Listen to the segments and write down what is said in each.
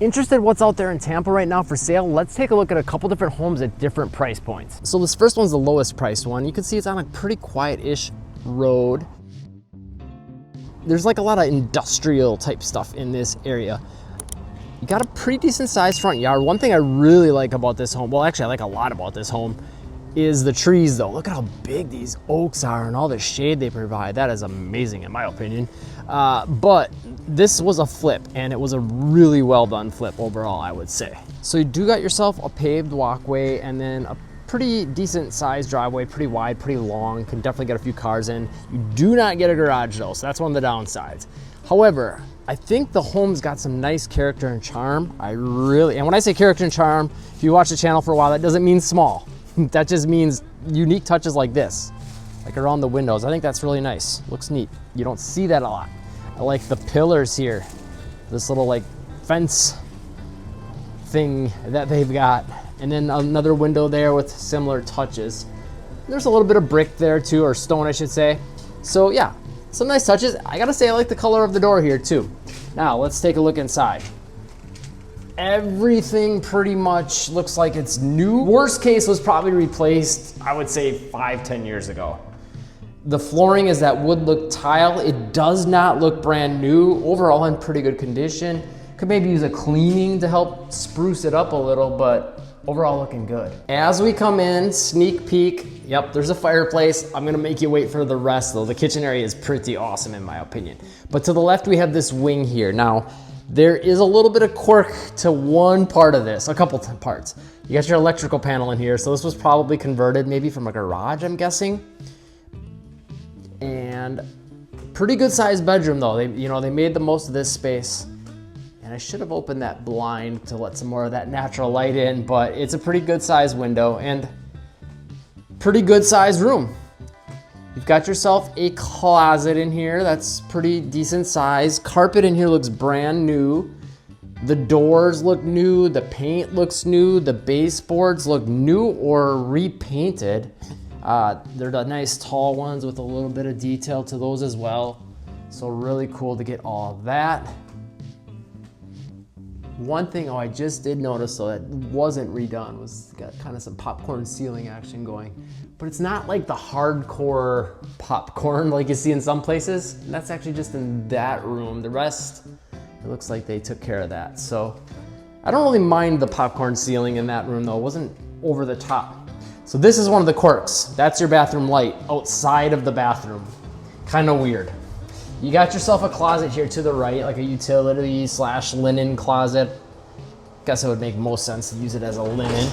Interested in what's out there in Tampa right now for sale? Let's take a look at a couple different homes at different price points. So this first one's the lowest priced one. You can see it's on a pretty quiet-ish road. There's like a lot of industrial type stuff in this area. You got a pretty decent sized front yard. One thing I really like about this home, well actually I like a lot about this home, is the trees though. Look at how big these oaks are and all the shade they provide. That is amazing in my opinion. But this was a flip, and it was a really well done flip overall, I would say. So you do got yourself a paved walkway and then a pretty decent sized driveway, pretty wide, pretty long, can definitely get a few cars in. You do not get a garage though, so that's one of the downsides. However, I think the home's got some nice character and charm. And when I say character and charm, if you watch the channel for a while, that doesn't mean small. That just means unique touches like this, like around the windows. I think that's really nice, looks neat. You don't see that a lot. I like the pillars here, this little like fence thing that they've got. And then another window there with similar touches. There's a little bit of brick there too, or stone I should say. So yeah, some nice touches. I gotta say I like the color of the door here too. Now let's take a look inside. Everything pretty much looks like it's new. Worst case was probably replaced, I would say 5-10 years ago. The flooring is that wood look tile. It does not look brand new. Overall in pretty good condition. Could maybe use a cleaning to help spruce it up a little, but overall looking good. As we come in, sneak peek, yep, there's a fireplace. I'm gonna make you wait for the rest though. The kitchen area is pretty awesome in my opinion. But to the left we have this wing here. Now, there is a little bit of quirk to one part of this, a couple parts. You got your electrical panel in here, so this was probably converted maybe from a garage, I'm guessing. And pretty good sized bedroom though. They made the most of this space. And I should have opened that blind to let some more of that natural light in, but it's a pretty good sized window and pretty good sized room. You've got yourself a closet in here that's pretty decent size. Carpet in here looks brand new. The doors look new, the paint looks new, the baseboards look new or repainted. They're the nice tall ones with a little bit of detail to those as well. So really cool to get all of that. One thing, I just did notice though that wasn't redone was got kind of some popcorn ceiling action going. But it's not like the hardcore popcorn like you see in some places. That's actually just in that room. The rest, it looks like they took care of that. So I don't really mind the popcorn ceiling in that room though. It wasn't over the top. So this is one of the quirks. That's your bathroom light outside of the bathroom. Kind of weird. You got yourself a closet here to the right, like a utility / linen closet. Guess it would make most sense to use it as a linen.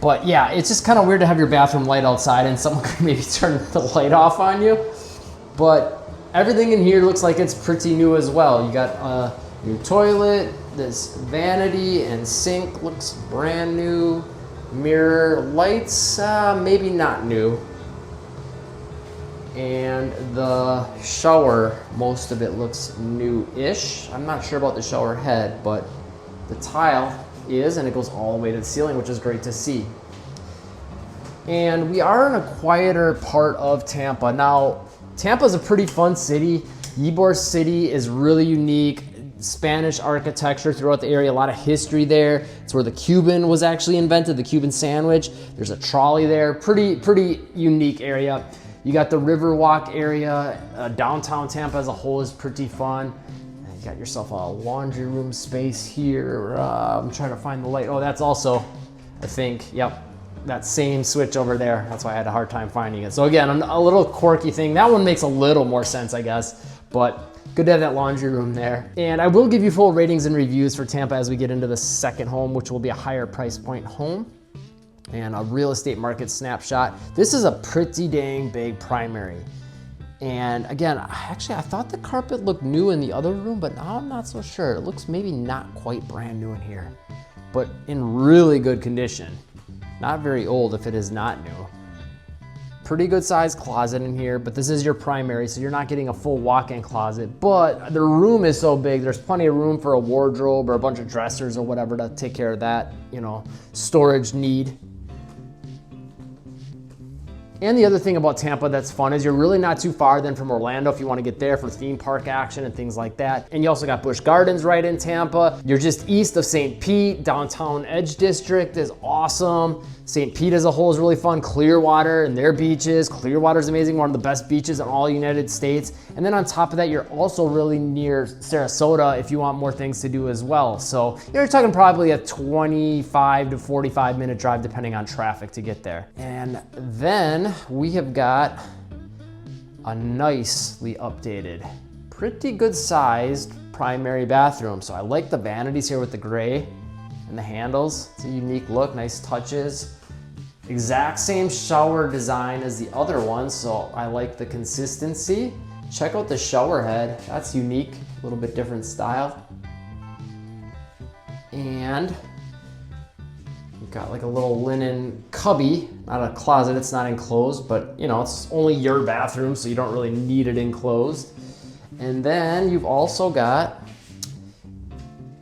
But yeah, it's just kind of weird to have your bathroom light outside and someone could maybe turn the light off on you. But everything in here looks like it's pretty new as well. You got your toilet, this vanity and sink looks brand new. Mirror, lights, maybe not new. And the shower, most of it looks new-ish. I'm not sure about the shower head, but the tile is, and it goes all the way to the ceiling, which is great to see. And we are in a quieter part of Tampa. Now, Tampa's a pretty fun city. Ybor City is really unique. Spanish architecture throughout the area, a lot of history there. It's where the Cuban was actually invented, the Cuban sandwich. There's a trolley there, pretty unique area. You got the Riverwalk area. Downtown Tampa as a whole is pretty fun. You got yourself a laundry room space here. I'm trying to find the light. Oh, that's also, I think, yep, that same switch over there. That's why I had a hard time finding it. So again, a little quirky thing. That one makes a little more sense, I guess, but good to have that laundry room there. And I will give you full ratings and reviews for Tampa as we get into the second home, which will be a higher price point home. And a real estate market snapshot. This is a pretty dang big primary. And again, actually I thought the carpet looked new in the other room, but now I'm not so sure. It looks maybe not quite brand new in here, but in really good condition. Not very old if it is not new. Pretty good sized closet in here, but this is your primary, so you're not getting a full walk-in closet, but the room is so big, there's plenty of room for a wardrobe or a bunch of dressers or whatever to take care of that, storage need. And the other thing about Tampa that's fun is you're really not too far then from Orlando if you want to get there for theme park action and things like that. And you also got Busch Gardens right in Tampa. You're just east of St. Pete. Downtown Edge District is awesome. St. Pete as a whole is really fun. Clearwater and their beaches. Clearwater is amazing, one of the best beaches in all United States. And then on top of that, you're also really near Sarasota if you want more things to do as well. So you're talking probably a 25 to 45 minute drive depending on traffic to get there. And then we have got a nicely updated, pretty good sized primary bathroom. So I like the vanities here with the gray and the handles. It's a unique look, nice touches. Exact same shower design as the other one, so I like the consistency. Check out the shower head, that's unique, a little bit different style. And we've got like a little linen cubby, not a closet, it's not enclosed, but you know, it's only your bathroom, so you don't really need it enclosed. And then you've also got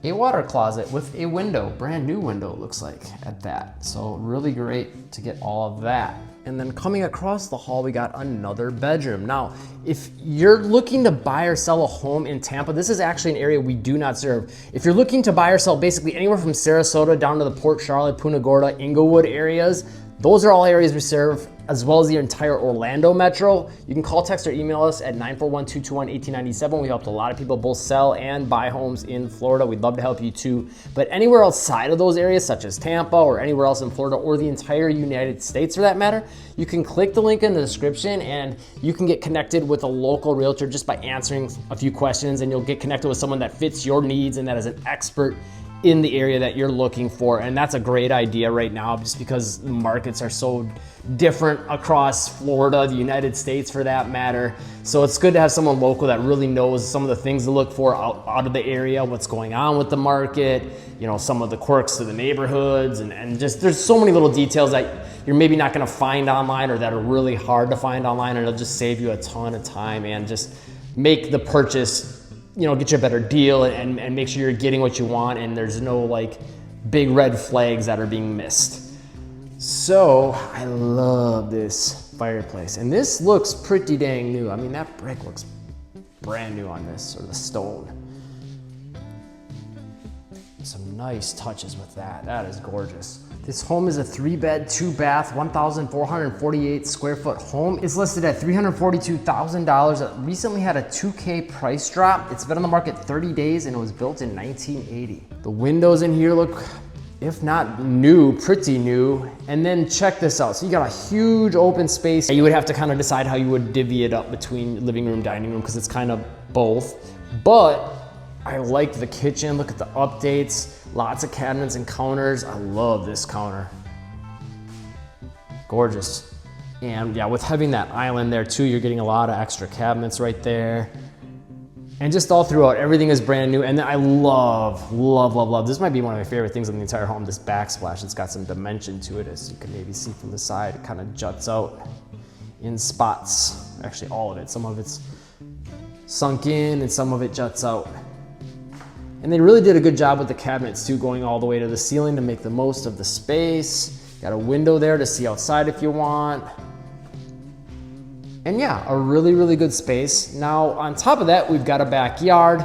a water closet with a window, brand new window it looks like at that. So really great to get all of that. And then coming across the hall, we got another bedroom. Now, if you're looking to buy or sell a home in Tampa, this is actually an area we do not serve. If you're looking to buy or sell basically anywhere from Sarasota down to the Port Charlotte, Punta Gorda, Englewood areas, those are all areas we serve, as well as the entire Orlando metro. You can call, text, or email us at 941-221-1897. We helped a lot of people both sell and buy homes in Florida. We'd love to help you too. But anywhere outside of those areas, such as Tampa or anywhere else in Florida or the entire United States for that matter, you can click the link in the description and you can get connected with a local realtor just by answering a few questions, and you'll get connected with someone that fits your needs and that is an expert in the area that you're looking for. And that's a great idea right now just because the markets are so different across Florida, the United States for that matter. So it's good to have someone local that really knows some of the things to look for out of the area, what's going on with the market, you know, some of the quirks to the neighborhoods, and just there's so many little details that you're maybe not gonna find online or that are really hard to find online, and it'll just save you a ton of time and just make the purchase, you know, get you a better deal and make sure you're getting what you want and there's no like big red flags that are being missed. So I love this fireplace, and this looks pretty dang new. I mean, that brick looks brand new on this, or the stone. Some nice touches with that. That is gorgeous. This home is a 3-bed, 2-bath, 1,448 square foot home. It's listed at $342,000. It recently had a 2K price drop. It's been on the market 30 days and it was built in 1980. The windows in here look, if not new, pretty new. And then check this out. So you got a huge open space. You would have to kind of decide how you would divvy it up between living room, dining room, because it's kind of both. But I like the kitchen. Look at the updates. Lots of cabinets and counters. I love this counter. Gorgeous. And yeah, with having that island there too, you're getting a lot of extra cabinets right there. And just all throughout, everything is brand new. And then I love, love, love, love. This might be one of my favorite things in the entire home, this backsplash. It's got some dimension to it, as you can maybe see from the side. It kind of juts out in spots. Actually, all of it. Some of it's sunk in and some of it juts out. And they really did a good job with the cabinets too, going all the way to the ceiling to make the most of the space. Got a window there to see outside if you want. And yeah, a really, really good space. Now, on top of that, we've got a backyard.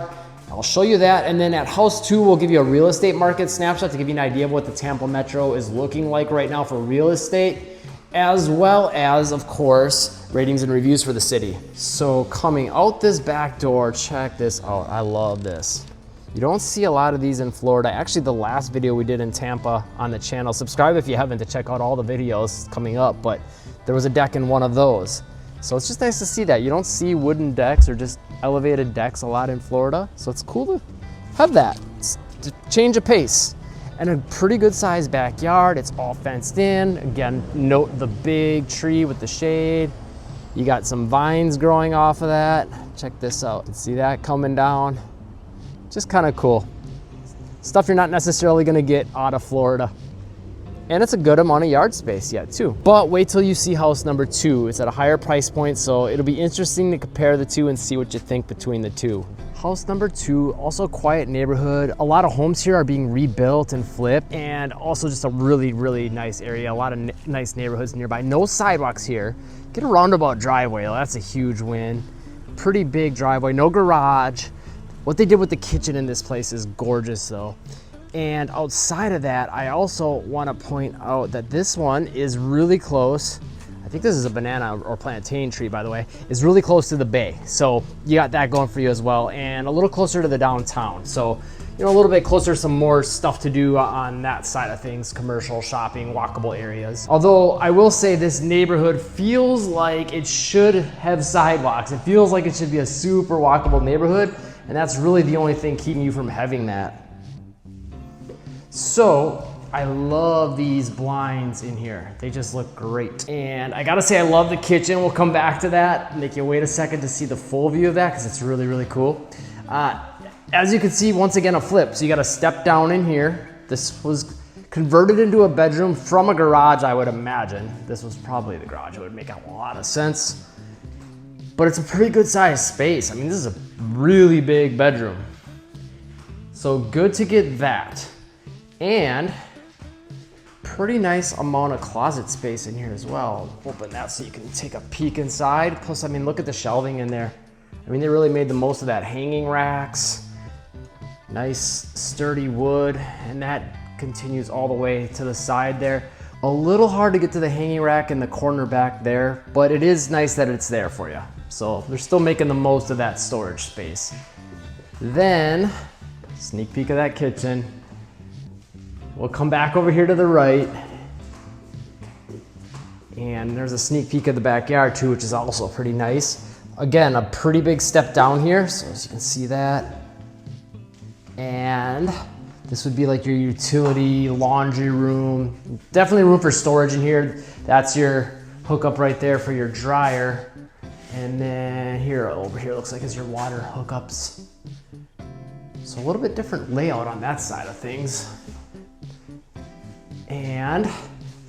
I'll show you that. And then at house 2, we'll give you a real estate market snapshot to give you an idea of what the Tampa Metro is looking like right now for real estate, as well as, of course, ratings and reviews for the city. So coming out this back door, check this out. I love this. You don't see a lot of these in Florida. Actually, the last video we did in Tampa on the channel, subscribe if you haven't to check out all the videos coming up, but there was a deck in one of those. So it's just nice to see that. You don't see wooden decks or just elevated decks a lot in Florida. So it's cool to have that. It's to change of pace. And a pretty good sized backyard. It's all fenced in. Again, note the big tree with the shade. You got some vines growing off of that. Check this out. You can see that coming down. Just kind of cool. Stuff you're not necessarily gonna get out of Florida. And it's a good amount of yard space yet too. But wait till you see house number 2. It's at a higher price point, so it'll be interesting to compare the two and see what you think between the two. House number 2, also a quiet neighborhood. A lot of homes here are being rebuilt and flipped, and also just a really, really nice area. A lot of nice neighborhoods nearby. No sidewalks here. Get a roundabout driveway, that's a huge win. Pretty big driveway, no garage. What they did with the kitchen in this place is gorgeous though. And outside of that, I also want to point out that this one is really close. I think this is a banana or plantain tree, by the way, is really close to the bay. So you got that going for you as well, and a little closer to the downtown. So, you know, a little bit closer, some more stuff to do on that side of things, commercial, shopping, walkable areas. Although I will say this neighborhood feels like it should have sidewalks. It feels like it should be a super walkable neighborhood, and that's really the only thing keeping you from having that. So I love these blinds in here. They just look great. And I gotta say, I love the kitchen. We'll come back to that. Make you wait a second to see the full view of that because it's really, really cool. As you can see, once again, a flip. So you gotta step down in here. This was converted into a bedroom from a garage, I would imagine. This was probably the garage. It would make a lot of sense. But it's a pretty good sized space. I mean, this is a really big bedroom. So good to get that. And pretty nice amount of closet space in here as well. Open that so you can take a peek inside. Plus, I mean, look at the shelving in there. I mean, they really made the most of that. Hanging racks, nice sturdy wood, and that continues all the way to the side there. A little hard to get to the hanging rack in the corner back there, but it is nice that it's there for you. So they're still making the most of that storage space. Then, sneak peek of that kitchen. We'll come back over here to the right. And there's a sneak peek of the backyard too, which is also pretty nice. Again, a pretty big step down here, so as you can see that. And this would be like your utility laundry room. Definitely room for storage in here. That's your hookup right there for your dryer. And then here, over here, looks like is your water hookups. So a little bit different layout on that side of things. And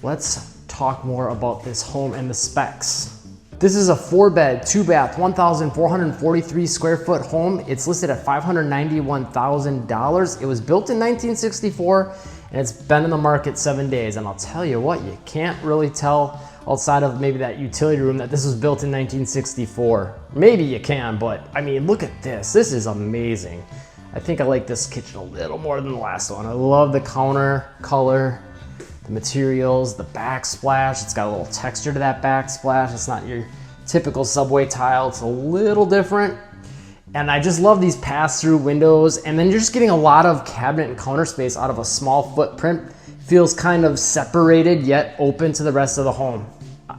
let's talk more about this home and the specs. This is a 4-bed, 2-bath, 1,443 square foot home. It's listed at $591,000. It was built in 1964 and it's been in the market 7 days. And I'll tell you what, you can't really tell outside of maybe that utility room that this was built in 1964. Maybe you can, but I mean, look at this. This is amazing. I think I like this kitchen a little more than the last one. I love the counter color, the materials, the backsplash. It's got a little texture to that backsplash. It's not your typical subway tile. It's a little different. And I just love these pass-through windows. And then you're just getting a lot of cabinet and counter space out of a small footprint. Feels kind of separated yet open to the rest of the home.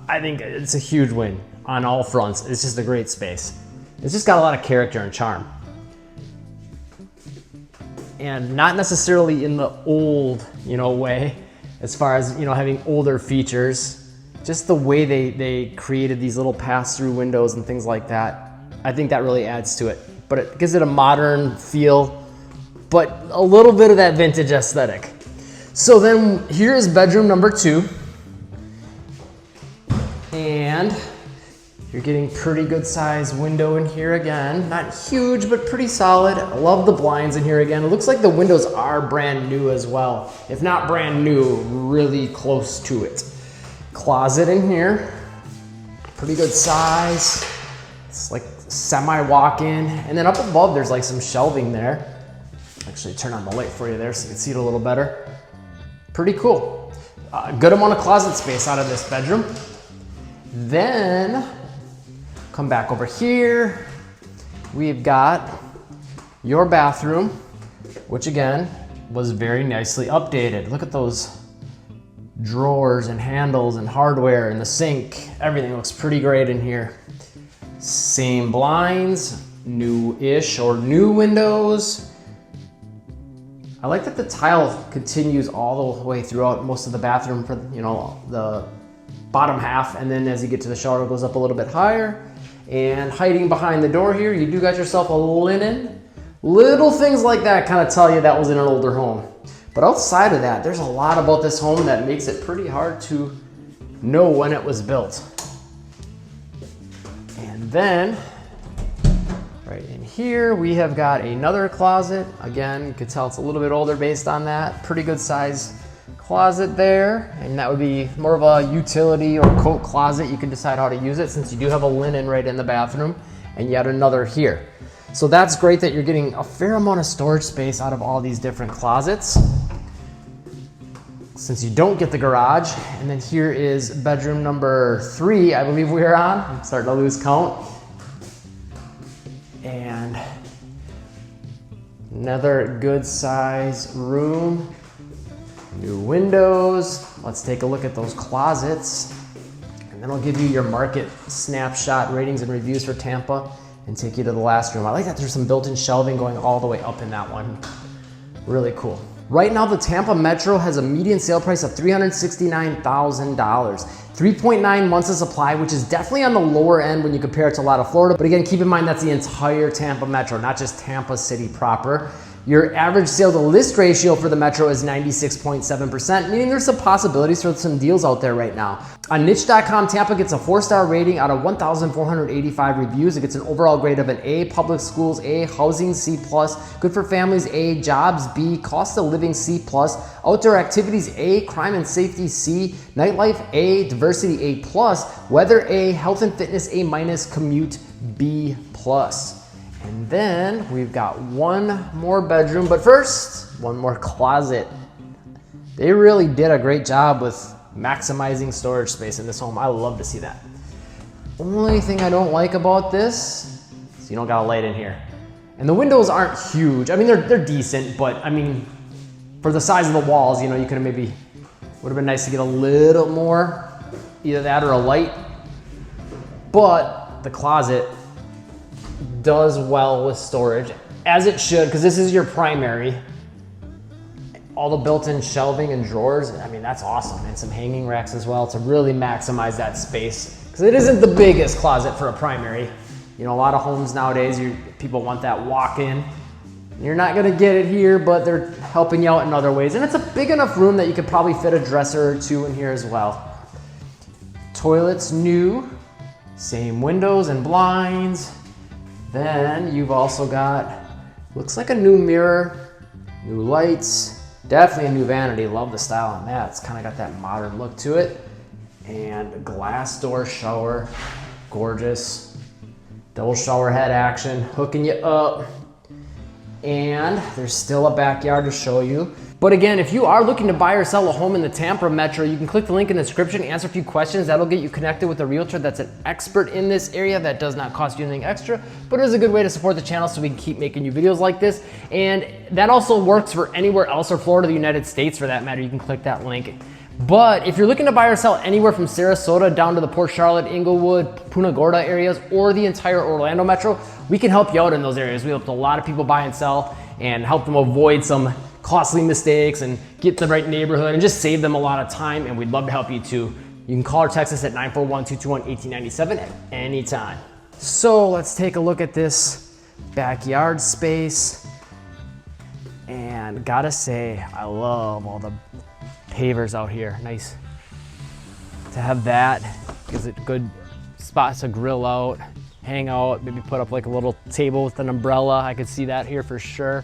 I think it's a huge win on all fronts. It's just a great space. It's just got a lot of character and charm. And not necessarily in the old, way, as far as, having older features. Just the way they created these little pass-through windows and things like that. I think that really adds to it. But it gives it a modern feel, but a little bit of that vintage aesthetic. So then here is bedroom number 2. And you're getting pretty good sized window in here again. Not huge, but pretty solid. I love the blinds in here again. It looks like the windows are brand new as well. If not brand new, really close to it. Closet in here, pretty good size. It's like semi walk-in. And then up above, there's like some shelving there. Actually turn on the light for you there so you can see it a little better. Pretty cool. Good amount of closet space out of this bedroom. Then, come back over here. We've got your bathroom, which again, was very nicely updated. Look at those drawers and handles and hardware and the sink. Everything looks pretty great in here. Same blinds, new-ish or new windows. I like that the tile continues all the way throughout most of the bathroom for, the bottom half, and then as you get to the shower, it goes up a little bit higher. And hiding behind the door here, you do got yourself a linen. Little things like that kind of tell you that was in an older home. But outside of that, there's a lot about this home that makes it pretty hard to know when it was built. And then, right in here, we have got another closet. Again, you could tell it's a little bit older based on that. Pretty good size closet there. And that would be more of a utility or coat closet. You can decide how to use it since you do have a linen right in the bathroom and yet another here. So that's great that you're getting a fair amount of storage space out of all these different closets, since you don't get the garage. And then here is bedroom number 3, I believe we are on. I'm starting to lose count. And another good size room. New windows. Let's take a look at those closets. And then I'll give you your market snapshot ratings and reviews for Tampa and take you to the last room. I like that there's some built-in shelving going all the way up in that one. Really cool. Right now, the Tampa Metro has a median sale price of $369,000. 3.9 months of supply, which is definitely on the lower end when you compare it to a lot of Florida. But again, keep in mind that's the entire Tampa Metro, not just Tampa City proper. Your average sale to list ratio for the Metro is 96.7%, meaning there's some possibilities for some deals out there right now. On niche.com, Tampa gets a 4-star rating out of 1,485 reviews. It gets an overall grade of an A, public schools A, housing C+, good for families A, jobs B, cost of living C+, outdoor activities A, crime and safety C, nightlife A, diversity A+, weather A, health and fitness A-, commute B+. And then we've got one more bedroom, but first, one more closet. They really did a great job with maximizing storage space in this home. I love to see that. Only thing I don't like about this is you don't got a light in here. And the windows aren't huge. I mean, they're decent, but I mean, for the size of the walls, you know, you could have maybe, would have been nice to get a little more, either that or a light. But the closet does well with storage, as it should, because this is your primary. All the built-in shelving and drawers, I mean, that's awesome. And some hanging racks as well to really maximize that space, because it isn't the biggest closet for a primary. You know, a lot of homes nowadays, people want that walk-in. You're not gonna get it here, but they're helping you out in other ways. And it's a big enough room that you could probably fit a dresser or two in here as well. Toilet's new, same windows and blinds. Then you've also got, looks like a new mirror, new lights, definitely a new vanity. Love the style on that. It's kind of got that modern look to it. And glass door shower, gorgeous. Double shower head action, hooking you up. And there's still a backyard to show you. But again, if you are looking to buy or sell a home in the Tampa Metro, you can click the link in the description, answer a few questions. That'll get you connected with a realtor that's an expert in this area. That does not cost you anything extra, but it is a good way to support the channel so we can keep making you videos like this. And that also works for anywhere else, or Florida, the United States for that matter. You can click that link. But if you're looking to buy or sell anywhere from Sarasota down to the Port Charlotte, Englewood, Punta Gorda areas, or the entire Orlando Metro, we can help you out in those areas. We help a lot of people buy and sell and help them avoid some costly mistakes and get the right neighborhood and just save them a lot of time, and we'd love to help you too. You can call or text us at 941-221-1897 at any time. So let's take a look at this backyard space. And gotta say, I love all the pavers out here. Nice to have that. Gives it good spots to grill out, hang out, maybe put up like a little table with an umbrella. I could see that here for sure.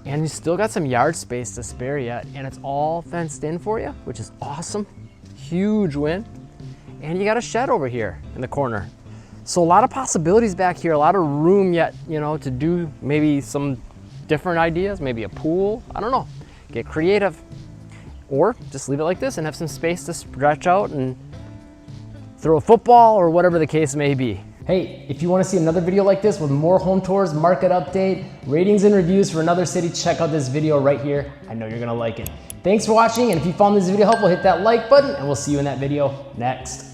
And you still got some yard space to spare yet, and it's all fenced in for you, which is awesome. Huge win. And you got a shed over here in the corner. So a lot of possibilities back here, a lot of room yet, you know, to do maybe some different ideas, maybe a pool, I don't know. Get creative. Or just leave it like this and have some space to stretch out and throw a football or whatever the case may be. Hey, if you want to see another video like this with more home tours, market update, ratings and reviews for another city, check out this video right here. I know you're going to like it. Thanks for watching, and if you found this video helpful, hit that like button, and we'll see you in that video next.